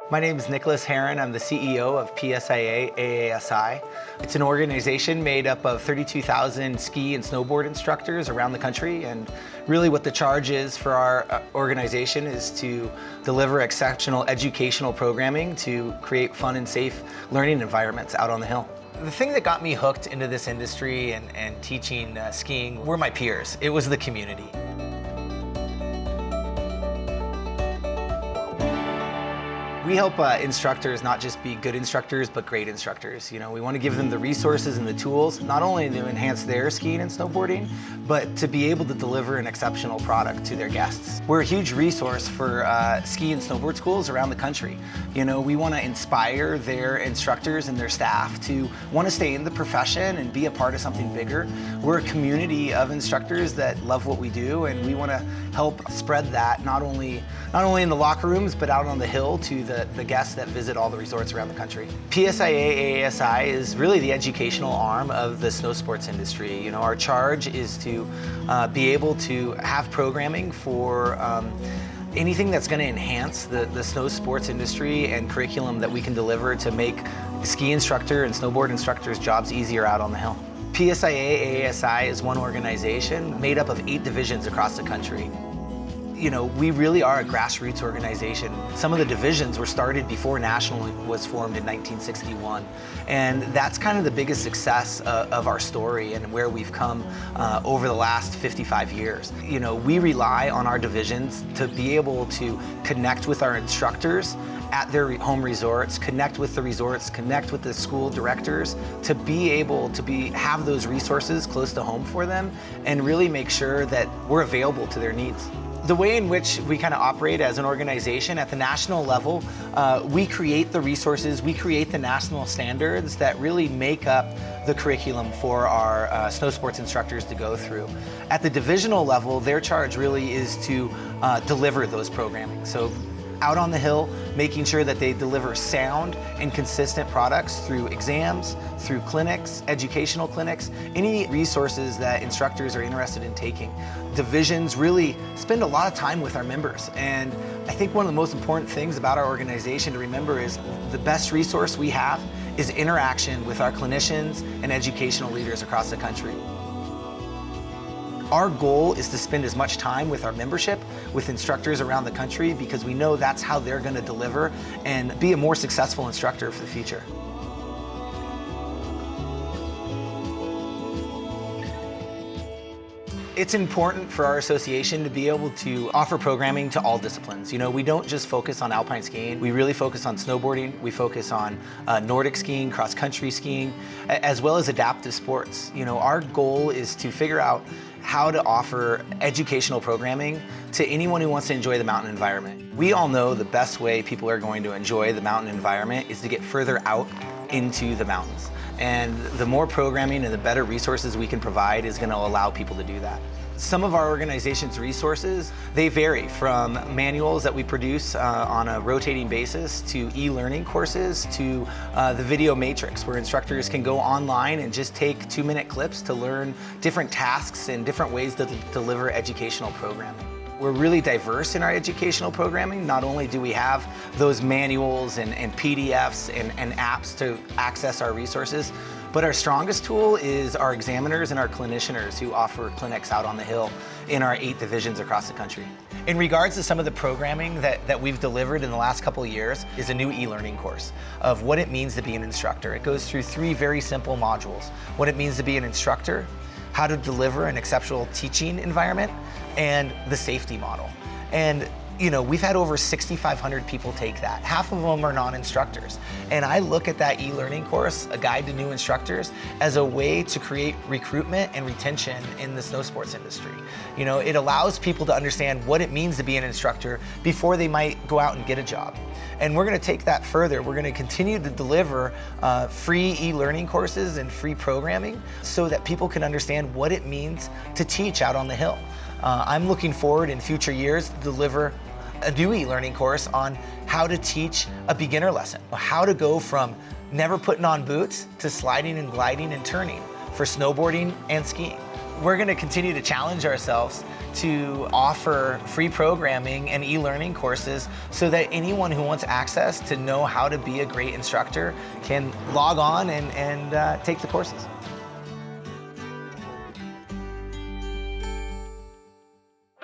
My name is Nicholas Herrin. I'm the CEO of PSIA-AASI. It's an organization made up of 32,000 ski and snowboard instructors around the country, and really what the charge is for our organization is to deliver exceptional educational programming to create fun and safe learning environments out on the hill. The thing that got me hooked into this industry and teaching skiing were my peers. It was the community. We help instructors not just be good instructors, but great instructors. You know, we want to give them the resources and the tools, not only to enhance their skiing and snowboarding, but to be able to deliver an exceptional product to their guests. We're a huge resource for ski and snowboard schools around the country. You know, we want to inspire their instructors and their staff to want to stay in the profession and be a part of something bigger. We're a community of instructors that love what we do, and we want to help spread that not only in the locker rooms, but out on the hill to the guests that visit all the resorts around the country. PSIA-AASI is really the educational arm of the snow sports industry. You know, our charge is to be able to have programming for anything that's going to enhance the snow sports industry and curriculum that we can deliver to make ski instructor and snowboard instructors' jobs easier out on the hill. PSIA-AASI is one organization made up of 8 divisions across the country. You know, we really are a grassroots organization. Some of the divisions were started before National was formed in 1961. And that's kind of the biggest success of our story and where we've come over the last 55 years. You know, we rely on our divisions to be able to connect with our instructors at their home resorts, connect with the resorts, connect with the school directors, to be able to have those resources close to home for them and really make sure that we're available to their needs. The way in which we kind of operate as an organization at the national level, we create the resources, we create the national standards that really make up the curriculum for our snow sports instructors to go through. At the divisional level, their charge really is to deliver those programming. So out on the hill, making sure that they deliver sound and consistent products through exams, through clinics, educational clinics, any resources that instructors are interested in taking. Divisions really spend a lot of time with our members, and I think one of the most important things about our organization to remember is the best resource we have is interaction with our clinicians and educational leaders across the country. Our goal is to spend as much time with our membership, with instructors around the country, because we know that's how they're going to deliver and be a more successful instructor for the future. It's important for our association to be able to offer programming to all disciplines. You know, we don't just focus on alpine skiing. We really focus on snowboarding. We focus on Nordic skiing, cross-country skiing, as well as adaptive sports. You know, our goal is to figure out how to offer educational programming to anyone who wants to enjoy the mountain environment. We all know the best way people are going to enjoy the mountain environment is to get further out into the mountains. And the more programming and the better resources we can provide is going to allow people to do that. Some of our organization's resources, they vary from manuals that we produce on a rotating basis to e-learning courses to the video matrix, where instructors can go online and just take 2-minute clips to learn different tasks and different ways to deliver educational programming. We're really diverse in our educational programming. Not only do we have those manuals and PDFs and apps to access our resources, but our strongest tool is our examiners and our clinicians who offer clinics out on the hill in our 8 divisions across the country. In regards to some of the programming that we've delivered in the last couple of years is a new e-learning course of what it means to be an instructor. It goes through 3 very simple modules: what it means to be an instructor, how to deliver an exceptional teaching environment, and the safety model. And you know, we've had over 6,500 people take that. Half of them are non-instructors. And I look at that e-learning course, A Guide to New Instructors, as a way to create recruitment and retention in the snow sports industry. You know, it allows people to understand what it means to be an instructor before they might go out and get a job. And we're going to take that further. We're going to continue to deliver free e-learning courses and free programming so that people can understand what it means to teach out on the hill. I'm looking forward in future years to deliver a new e-learning course on how to teach a beginner lesson, how to go from never putting on boots to sliding and gliding and turning for snowboarding and skiing. We're going to continue to challenge ourselves to offer free programming and e-learning courses so that anyone who wants access to know how to be a great instructor can log on and take the courses.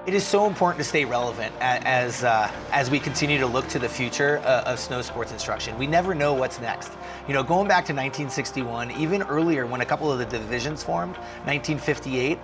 It is so important to stay relevant as we continue to look to the future of snow sports instruction. We never know what's next. You know, going back to 1961, even earlier when a couple of the divisions formed, 1958,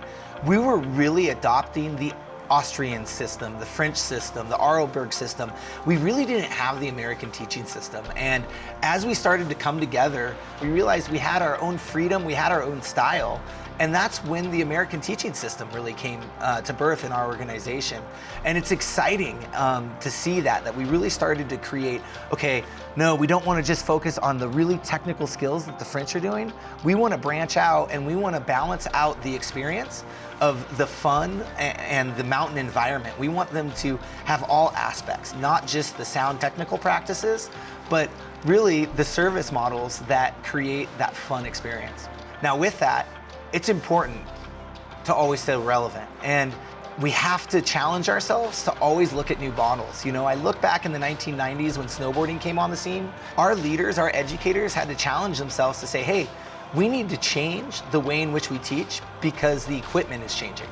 we were really adopting the Austrian system, the French system, the Arlberg system. We really didn't have the American teaching system. And as we started to come together, we realized we had our own freedom, we had our own style. And that's when the American teaching system really came to birth in our organization. And it's exciting to see that we really started to create, okay, no, we don't want to just focus on the really technical skills that the French are doing. We want to branch out and we want to balance out the experience of the fun and the mountain environment. We want them to have all aspects, not just the sound technical practices, but really the service models that create that fun experience. Now with that, it's important to always stay relevant, and we have to challenge ourselves to always look at new models. You know, I look back in the 1990s when snowboarding came on the scene, our leaders, our educators had to challenge themselves to say, hey, we need to change the way in which we teach because the equipment is changing.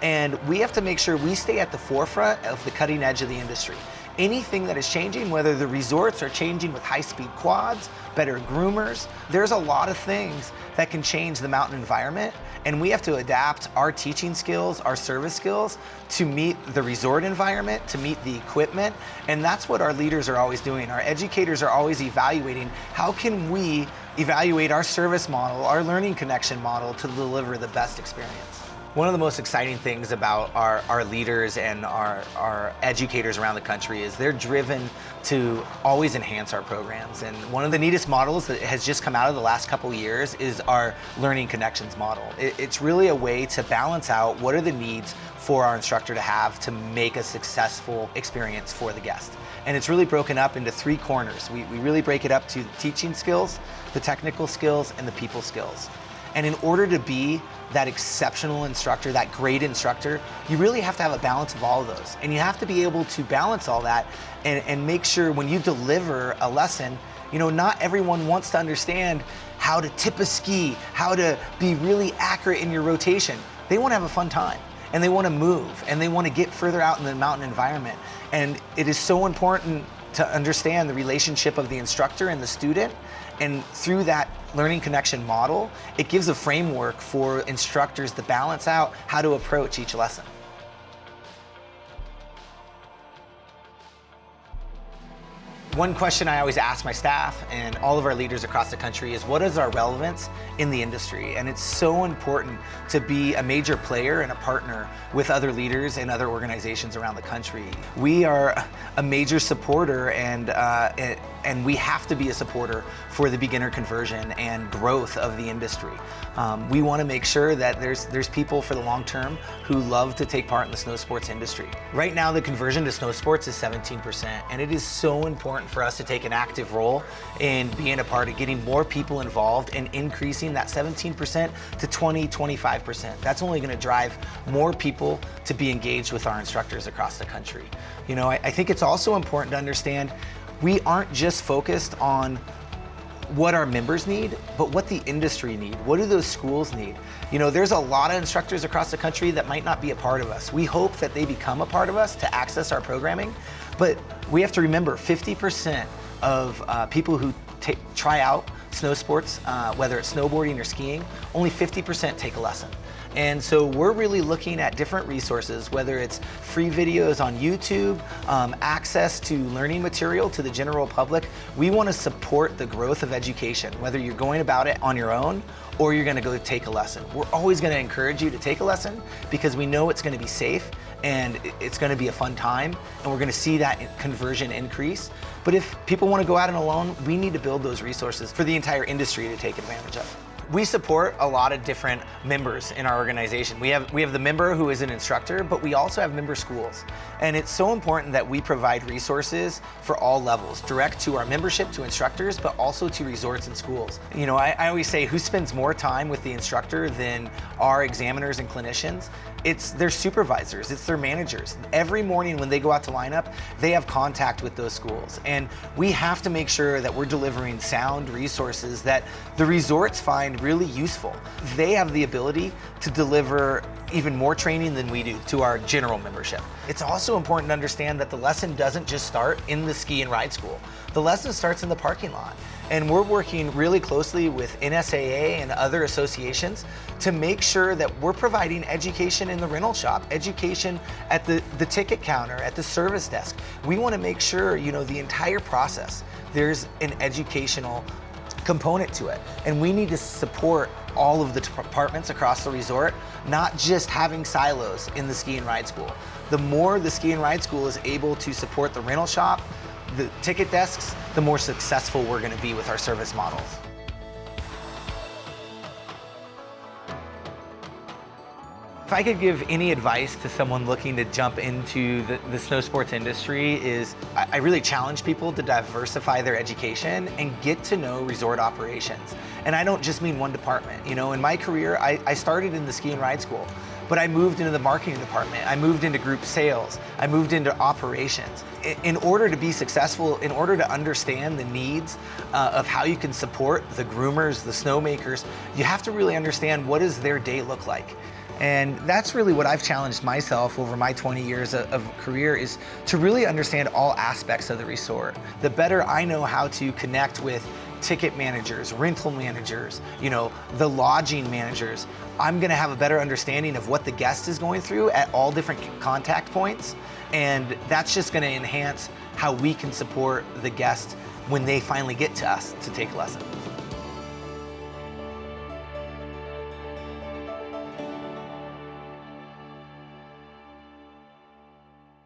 And we have to make sure we stay at the forefront of the cutting edge of the industry. Anything that is changing, whether the resorts are changing with high-speed quads, better groomers, there's a lot of things that can change the mountain environment, and we have to adapt our teaching skills, our service skills to meet the resort environment, to meet the equipment, and that's what our leaders are always doing. Our educators are always evaluating how can we evaluate our service model, our learning connection model to deliver the best experience. One of the most exciting things about our leaders and our educators around the country is they're driven to always enhance our programs. And one of the neatest models that has just come out of the last couple of years is our learning connections model. It's really a way to balance out what are the needs for our instructor to have to make a successful experience for the guest. And it's really broken up into three corners. We really break it up to the teaching skills, the technical skills, and the people skills. And in order to be that exceptional instructor, that great instructor, you really have to have a balance of all of those. And you have to be able to balance all that and make sure when you deliver a lesson, you know, not everyone wants to understand how to tip a ski, how to be really accurate in your rotation. They want to have a fun time, and they want to move, and they want to get further out in the mountain environment. And it is so important to understand the relationship of the instructor and the student. And through that learning connection model, it gives a framework for instructors to balance out how to approach each lesson. One question I always ask my staff and all of our leaders across the country is, what is our relevance in the industry? And it's so important to be a major player and a partner with other leaders and other organizations around the country. We are a major supporter, and we have to be a supporter for the beginner conversion and growth of the industry. We want to make sure that there's people for the long term who love to take part in the snow sports industry. Right now, the conversion to snow sports is 17%, and it is so important for us to take an active role in being a part of getting more people involved and increasing that 17% to 20, 25%. That's only going to drive more people to be engaged with our instructors across the country. You know, I think it's also important to understand we aren't just focused on what our members need, but what the industry need. What do those schools need? You know, there's a lot of instructors across the country that might not be a part of us. We hope that they become a part of us to access our programming, but we have to remember 50% of people who try out snow sports, whether it's snowboarding or skiing, only 50% take a lesson. And so we're really looking at different resources, whether it's free videos on YouTube, access to learning material to the general public. We want to support the growth of education, whether you're going about it on your own or you're going to go take a lesson. We're always going to encourage you to take a lesson because we know it's going to be safe and it's going to be a fun time, and we're going to see that conversion increase. But if people want to go out and alone, we need to build those resources for the entire industry to take advantage of. We support a lot of different members in our organization. We have the member who is an instructor, but we also have member schools. And it's so important that we provide resources for all levels, direct to our membership, to instructors, but also to resorts and schools. You know, I always say, who spends more time with the instructor than our examiners and clinicians? It's their supervisors, it's their managers. Every morning when they go out to line up, they have contact with those schools. And we have to make sure that we're delivering sound resources that the resorts find really useful. They have the ability to deliver even more training than we do to our general membership. It's also important to understand that the lesson doesn't just start in the ski and ride school. The lesson starts in the parking lot. And we're working really closely with NSAA and other associations to make sure that we're providing education in the rental shop, education at the ticket counter, at the service desk. We want to make sure, the entire process, there's an educational component to it. And we need to support all of the departments across the resort, not just having silos in the ski and ride school. The more the ski and ride school is able to support the rental shop, the ticket desks, the more successful we're going to be with our service models. If I could give any advice to someone looking to jump into the snow sports industry is I really challenge people to diversify their education and get to know resort operations. And I don't just mean one department. In my career, I started in the ski and ride school, but I moved into the marketing department. I moved into group sales. I moved into operations. In order to be successful, in order to understand the needs of how you can support the groomers, the snowmakers, you have to really understand what does their day look like. And that's really what I've challenged myself over my 20 years of career, is to really understand all aspects of the resort. The better I know how to connect with ticket managers, rental managers, the lodging managers, I'm gonna have a better understanding of what the guest is going through at all different contact points. And that's just gonna enhance how we can support the guest when they finally get to us to take a lesson.